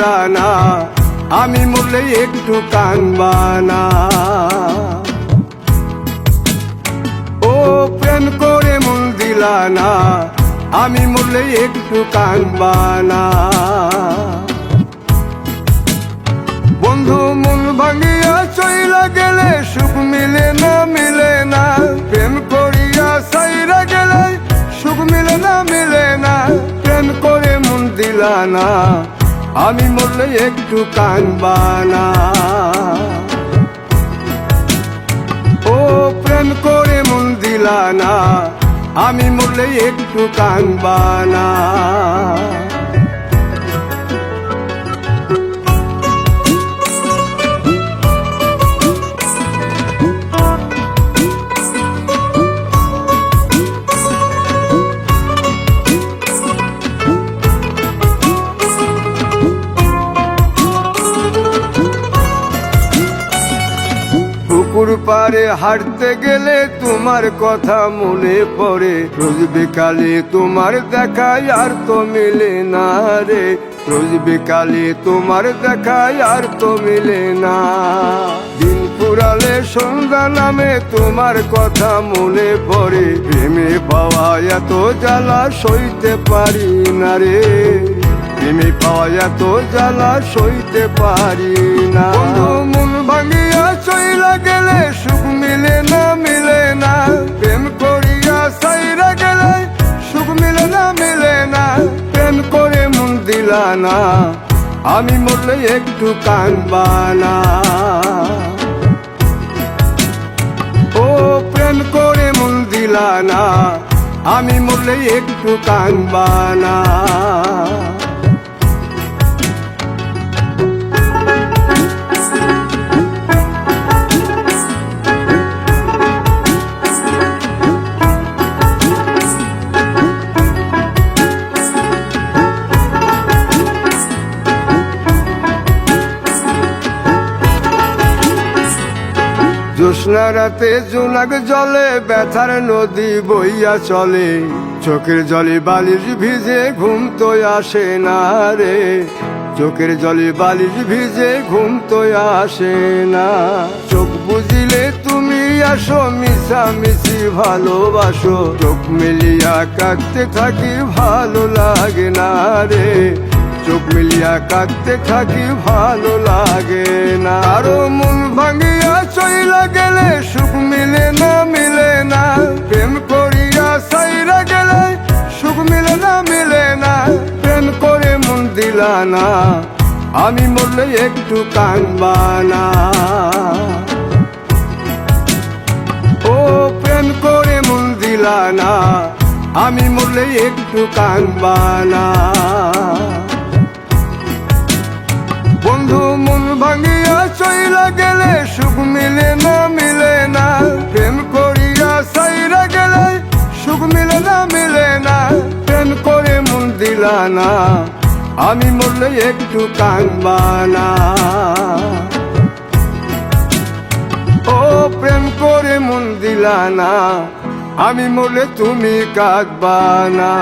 দিলা না, আমি মরলে একটু কানবা না। ও প্রেম করে মন দিলা না, আমি মরলে একটু কানবা না। বন্ধু মন ভাঙিয়া চইলা গেলে সুখ মিলে না, মিলে না। প্রেম করিয়া সাইরা গেলে সুখ মিলে না, মিলে না। প্রেম করে মন দিলা না, আমি মরলে একটু কানবা না। ও প্রেম করে মন দিলা না, আমি মরলে একটু কানবা না। পুকুর পাড়ে হাঁটতে গেলে তোমার কথা মনে পড়ে, রোজ বিকালে তোমার দেখা আর তো মিলে না রে। রোজ বিকালে তোমার দেখা আর তো মিলে না। দিন পুরালে সন্ধ্যা নামে তোমার কথা মনে পড়ে, প্রেমে পাওয়া এত জ্বালা সইতে পারি না রে। প্রেমে পাওয়া এত জ্বালা সইতে পারি না। মন ভাঙিয়া চইলা গেলে সুখ মিলে না, মিলে না। প্রেম করিয়া সাইরা গেলে সুখ মিলে না, মিলে না। প্রেম করে মন দিলা না, আমি মরলে একটু কানবা না। ও প্রেম করে মন দিলা না, আমি মরলে একটু কানবা না। জ্যোৎস্না রাতে জোনাক জলে ব্যথার নদী বইয়া চলে, চোখের জলে বালিশ ভিজে ঘুম তো আসে না রে। চোখের জলে বালিশ ভিজে ঘুম তো আসে না। চোখ বুঝিলে তুমি আসো, মিশামিশি ভালোবাসো। চোখ মিলিয়া কাঁদতে থাকি ভালো লাগে না রে। চোখ মিলিয়া কাঁদতে থাকি ভালো লাগে না। আরো মন ভাঙিয়া চইলা গেলে সুখ মিলে না, মিলে না। প্রেম করিয়া সাইরা গেলে সুখ মিলে না, মিলে না। প্রেম করে মন দিলা না, আমি মরলে একটু কানবা না। ও প্রেম করে মন দিলা না, আমি মরলে একটু কানবা না। বন্ধু মন ভাঙিয়া চইলা গেলে সুখ মিলে না, মিলে না। প্রেম করিয়া সাইরা গেলে সুখ মিলে না, মিলে না। প্রেম করে মন দিলা না, আমি মরলে একটু কানবা না। ও প্রেম করে মন দিলা না, আমি মরলে তুমি কাঁদবা না।